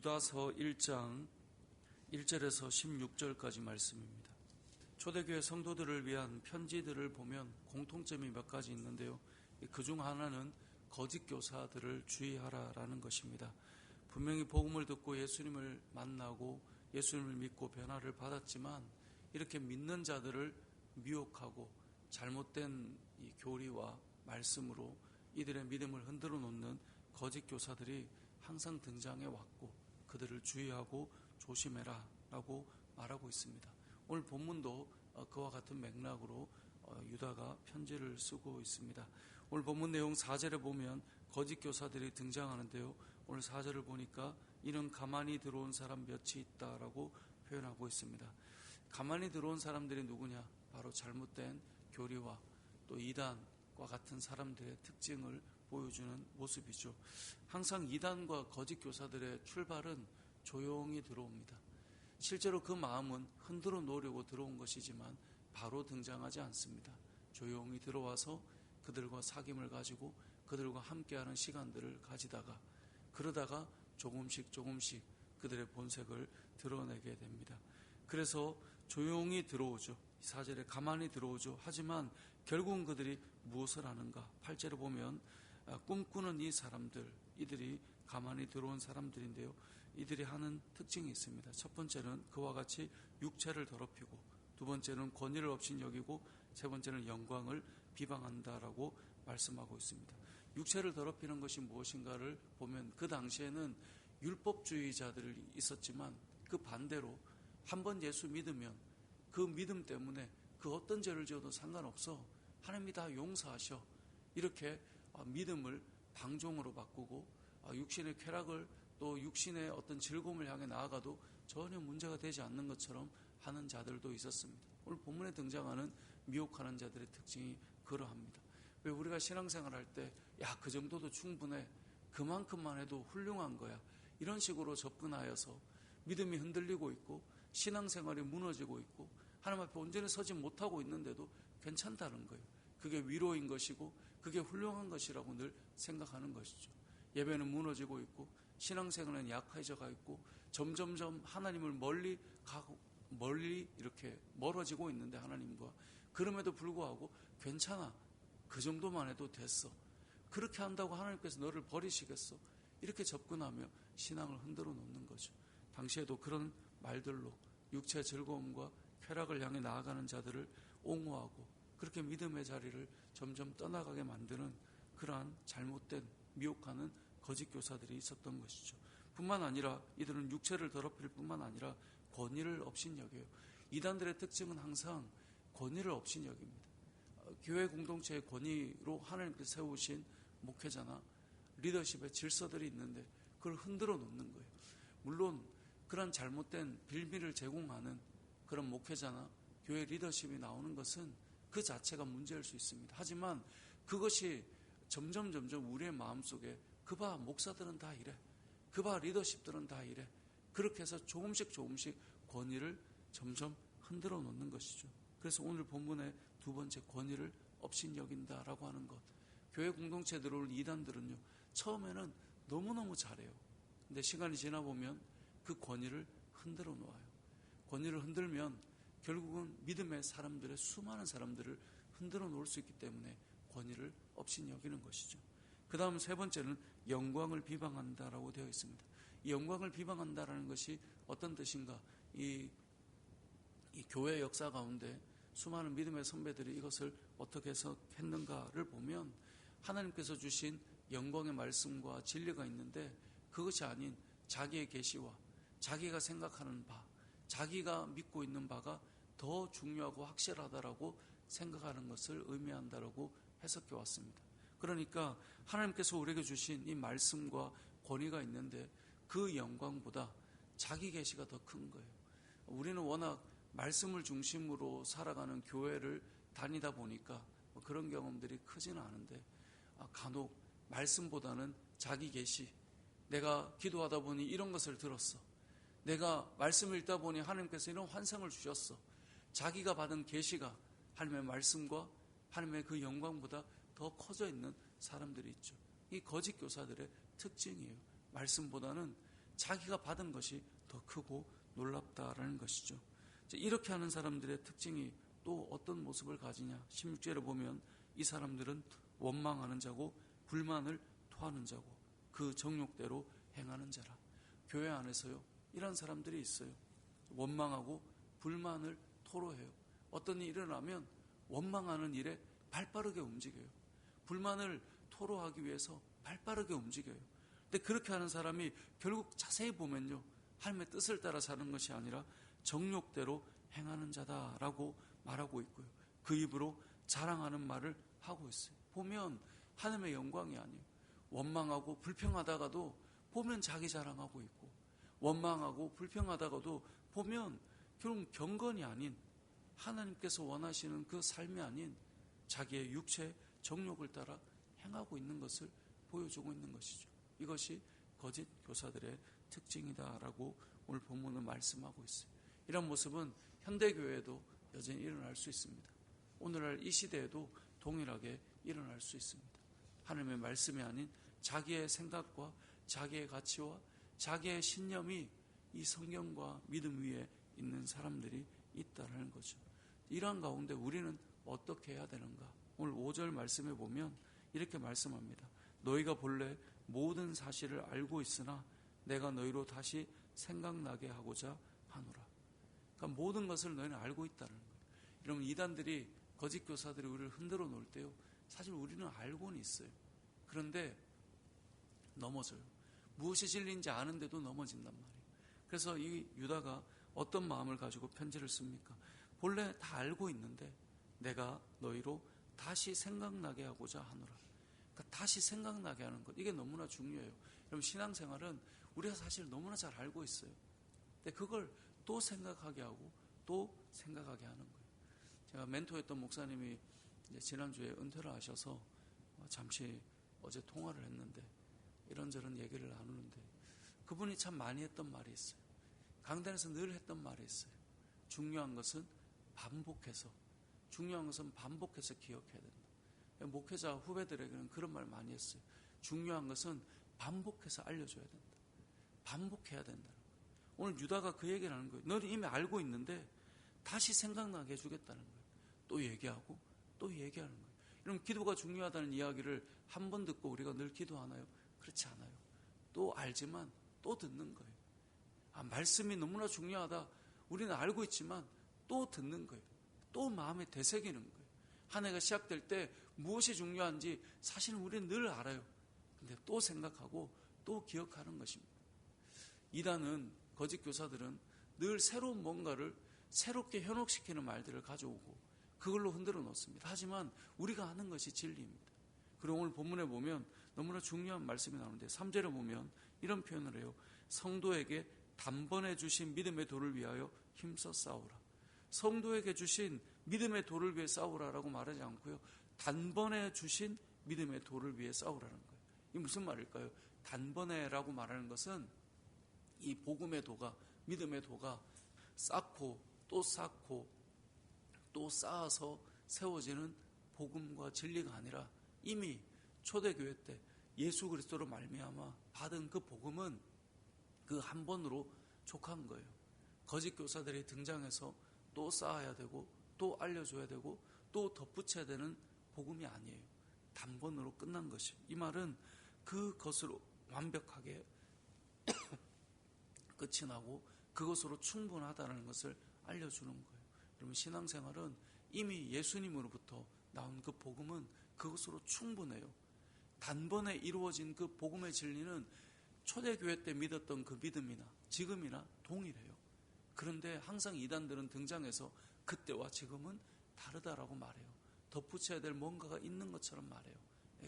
유다서 1장 1절에서 16절까지 말씀입니다. 초대교회 성도들을 위한 편지들을 보면 공통점이 몇 가지 있는데요. 그중 하나는 거짓 교사들을 주의하라라는 것입니다. 분명히 복음을 듣고 예수님을 만나고 예수님을 믿고 변화를 받았지만 이렇게 믿는 자들을 미혹하고 잘못된 이 교리와 말씀으로 이들의 믿음을 흔들어 놓는 거짓 교사들이 항상 등장해 왔고 그들을 주의하고 조심해라 라고 말하고 있습니다. 오늘 본문도 그와 같은 맥락으로 유다가 편지를 쓰고 있습니다. 오늘 본문 내용 4절에 보면 거짓 교사들이 등장하는데요. 오늘 4절을 보니까 이는 가만히 들어온 사람 몇이 있다라고 표현하고 있습니다. 가만히 들어온 사람들이 누구냐? 바로 잘못된 교리와 또 이단과 같은 사람들의 특징을 보여주는 모습이죠. 항상 이단과 거짓 교사들의 출발은 조용히 들어옵니다. 실제로 그 마음은 흔들어 놓으려고 들어온 것이지만 바로 등장하지 않습니다. 조용히 들어와서 그들과 사귐을 가지고 그들과 함께하는 시간들을 가지다가 그러다가 조금씩 그들의 본색을 드러내게 됩니다. 그래서 조용히 들어오죠. 4절에 가만히 들어오죠. 하지만 결국은 그들이 무엇을 하는가? 8절에 보면 꿈꾸는 이 사람들, 이들이 가만히 들어온 사람들인데요. 이들이 하는 특징이 있습니다. 첫 번째는 그와 같이 육체를 더럽히고, 두 번째는 권위를 업신여기고, 세 번째는 영광을 비방한다라고 말씀하고 있습니다. 육체를 더럽히는 것이 무엇인가를 보면 그 당시에는 율법주의자들이 있었지만 그 반대로 한번 예수 믿으면 그 믿음 때문에 그 어떤 죄를 지어도 상관없어. 하나님이 다 용서하셔. 이렇게 믿음을 방종으로 바꾸고 육신의 쾌락을 또 육신의 어떤 즐거움을 향해 나아가도 전혀 문제가 되지 않는 것처럼 하는 자들도 있었습니다. 오늘 본문에 등장하는 미혹하는 자들의 특징이 그러합니다. 왜 우리가 신앙생활 할 때 그 정도도 충분해. 그만큼만 해도 훌륭한 거야. 이런 식으로 접근하여서 믿음이 흔들리고 있고 신앙생활이 무너지고 있고 하나님 앞에 온전히 서지 못하고 있는데도 괜찮다는 거예요. 그게 위로인 것이고 그게 훌륭한 것이라고 늘 생각하는 것이죠. 예배는 무너지고 있고 신앙생활은 약해져가 있고 점점점 하나님을 멀리 이렇게 멀어지고 있는데 하나님과 그럼에도 불구하고 괜찮아. 그 정도만 해도 됐어. 그렇게 한다고 하나님께서 너를 버리시겠어? 이렇게 접근하며 신앙을 흔들어 놓는 거죠. 당시에도 그런 말들로 육체의 즐거움과 쾌락을 향해 나아가는 자들을 옹호하고 그렇게 믿음의 자리를 점점 떠나가게 만드는 그러한 잘못된 미혹하는 거짓 교사들이 있었던 것이죠. 뿐만 아니라 이들은 육체를 더럽힐 뿐만 아니라 권위를 업신여겨요. 이단들의 특징은 항상 권위를 업신여깁니다. 교회 공동체의 권위로 하나님께서 세우신 목회자나 리더십의 질서들이 있는데 그걸 흔들어 놓는 거예요. 물론 그런 잘못된 빌미를 제공하는 그런 목회자나 교회 리더십이 나오는 것은 그 자체가 문제일 수 있습니다. 하지만 그것이 점점 우리의 마음속에 그봐 목사들은 다 이래. 그봐 리더십들은 다 이래. 그렇게 해서 조금씩 권위를 점점 흔들어 놓는 것이죠. 그래서 오늘 본문의 두 번째 권위를 업신여긴다라고 하는 것. 교회 공동체에 들어올 이단들은요. 처음에는 너무너무 잘해요. 근데 시간이 지나 보면 그 권위를 흔들어 놓아요. 권위를 흔들면 결국은 믿음의 사람들의 수많은 사람들을 흔들어 놓을 수 있기 때문에 권위를 업신여기는 것이죠. 그 다음 세 번째는 영광을 비방한다라고 되어 있습니다. 이 영광을 비방한다라는 것이 어떤 뜻인가? 이 교회 역사 가운데 수많은 믿음의 선배들이 이것을 어떻게 해석했는가를 보면 하나님께서 주신 영광의 말씀과 진리가 있는데 그것이 아닌 자기의 계시와 자기가 생각하는 바, 자기가 믿고 있는 바가 더 중요하고 확실하다라고 생각하는 것을 의미한다라고 해석해 왔습니다. 그러니까 하나님께서 우리에게 주신 이 말씀과 권위가 있는데 그 영광보다 자기 계시가 더 큰 거예요. 우리는 워낙 말씀을 중심으로 살아가는 교회를 다니다 보니까 그런 경험들이 크지는 않은데 간혹 말씀보다는 자기 계시, 내가 기도하다 보니 이런 것을 들었어. 내가 말씀을 읽다 보니 하나님께서 이런 환상을 주셨어. 자기가 받은 계시가 하나님의 말씀과 하나님의 그 영광보다 더 커져 있는 사람들이 있죠. 이 거짓 교사들의 특징이에요. 말씀보다는 자기가 받은 것이 더 크고 놀랍다라는 것이죠. 이렇게 하는 사람들의 특징이 또 어떤 모습을 가지냐. 16절에 보면 이 사람들은 원망하는 자고 불만을 토하는 자고 그 정욕대로 행하는 자라. 교회 안에서요, 이런 사람들이 있어요. 원망하고 불만을 토로해요. 어떤 일이 일어나면 원망하는 일에 발빠르게 움직여요. 불만을 토로하기 위해서 발빠르게 움직여요. 근데 그렇게 하는 사람이 결국 자세히 보면요, 하나님의 뜻을 따라 사는 것이 아니라 정욕대로 행하는 자다라고 말하고 있고요. 그 입으로 자랑하는 말을 하고 있어요. 보면 하나님의 영광이 아니에요. 원망하고 불평하다가도 보면 자기 자랑하고 있고, 원망하고 불평하다가도 보면 결국 경건이 아닌 하나님께서 원하시는 그 삶이 아닌 자기의 육체 정욕을 따라 행하고 있는 것을 보여주고 있는 것이죠. 이것이 거짓 교사들의 특징이다라고 오늘 본문은 말씀하고 있어요. 이런 모습은 현대교회에도 여전히 일어날 수 있습니다. 오늘날 이 시대에도 동일하게 일어날 수 있습니다. 하나님의 말씀이 아닌 자기의 생각과 자기의 가치와 자기의 신념이 이 성경과 믿음 위에 있는 사람들이 있다는 거죠. 이러한 가운데 우리는 어떻게 해야 되는가? 오늘 5절 말씀에 보면 이렇게 말씀합니다. 너희가 본래 모든 사실을 알고 있으나 내가 너희로 다시 생각나게 하고자 하노라. 그러니까 모든 것을 너희는 알고 있다는 거예요. 여러분, 이단들이, 거짓 교사들이 우리를 흔들어 놓을 때요, 사실 우리는 알고는 있어요. 그런데 넘어져요. 무엇이 진리인지 아는데도 넘어진단 말이에요. 그래서 이 유다가 어떤 마음을 가지고 편지를 씁니까? 본래 다 알고 있는데 내가 너희로 다시 생각나게 하고자 하노라. 그러니까 다시 생각나게 하는 것, 이게 너무나 중요해요. 여러분, 신앙생활은 우리가 사실 너무나 잘 알고 있어요. 근데 그걸 또 생각하게 하고 또 생각하게 하는 거예요. 제가 멘토였던 목사님이 이제 지난주에 은퇴를 하셔서 잠시 어제 통화를 했는데 이런저런 얘기를 나누는데 그분이 참 많이 했던 말이 있어요. 강단에서 늘 했던 말이 있어요. 중요한 것은 반복해서 기억해야 된다. 목회자 후배들에게는 그런 말 많이 했어요. 중요한 것은 반복해서 알려줘야 된다. 반복해야 된다. 오늘 유다가 그 얘기를 하는 거예요. 너는 이미 알고 있는데 다시 생각나게 해주겠다는 거예요. 또 얘기하고 또 얘기하는 거예요. 그럼 기도가 중요하다는 이야기를 한 번 듣고 우리가 늘 기도하나요? 그렇지 않아요. 또 알지만 또 듣는 거예요. 말씀이 너무나 중요하다. 우리는 알고 있지만 또 듣는 거예요. 또 마음에 되새기는 거예요. 한 해가 시작될 때 무엇이 중요한지 사실은 우리는 늘 알아요. 근데 또 생각하고 또 기억하는 것입니다. 이단은, 거짓 교사들은 늘 새로운 뭔가를 새롭게 현혹시키는 말들을 가져오고 그걸로 흔들어 놓습니다. 하지만 우리가 아는 것이 진리입니다. 그리고 오늘 본문에 보면 너무나 중요한 말씀이 나오는데 3절에 보면 이런 표현을 해요. 성도에게 단번에 주신 믿음의 도를 위하여 힘써 싸우라. 성도에게 주신 믿음의 도를 위해 싸우라라고 말하지 않고요. 단번에 주신 믿음의 도를 위해 싸우라는 거예요. 이게 무슨 말일까요? 단번에라고 말하는 것은 이 복음의 도가, 믿음의 도가 쌓고 또 쌓고 또 쌓아서 세워지는 복음과 진리가 아니라 이미 초대교회 때 예수 그리스도로 말미암아 받은 그 복음은 그 한 번으로 족한 거예요. 거짓 교사들이 등장해서 또 쌓아야 되고 또 알려줘야 되고 또 덧붙여야 되는 복음이 아니에요. 단번으로 끝난 것이에요. 이 말은 그것으로 완벽하게 끝이 나고 그것으로 충분하다는 것을 알려주는 거예요. 여러분, 신앙생활은 이미 예수님으로부터 나온 그 복음은 그것으로 충분해요. 단번에 이루어진 그 복음의 진리는 초대교회 때 믿었던 그 믿음이나 지금이나 동일해요. 그런데 항상 이단들은 등장해서 그때와 지금은 다르다라고 말해요. 덧붙여야 될 뭔가가 있는 것처럼 말해요.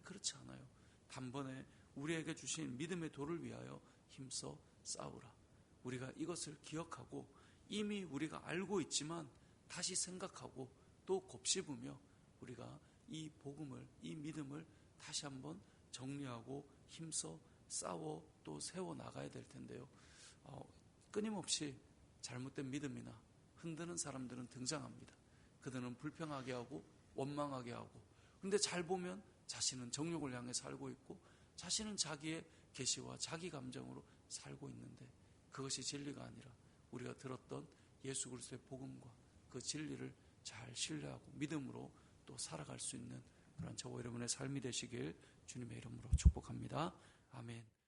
그렇지 않아요. 단번에 우리에게 주신 믿음의 도를 위하여 힘써 싸우라. 우리가 이것을 기억하고 이미 우리가 알고 있지만 다시 생각하고 또 곱씹으며 우리가 이 복음을, 이 믿음을 다시 한번 정리하고 힘써 싸워 또 세워나가야 될 텐데요. 끊임없이 잘못된 믿음이나 흔드는 사람들은 등장합니다. 그들은 불평하게 하고 원망하게 하고, 근데 잘 보면 자신은 정욕을 향해 살고 있고 자신은 자기의 계시와 자기 감정으로 살고 있는데 그것이 진리가 아니라 우리가 들었던 예수 그리스도의 복음과 그 진리를 잘 신뢰하고 믿음으로 또 살아갈 수 있는 그런 저와 여러분의 삶이 되시길 주님의 이름으로 축복합니다. 아멘.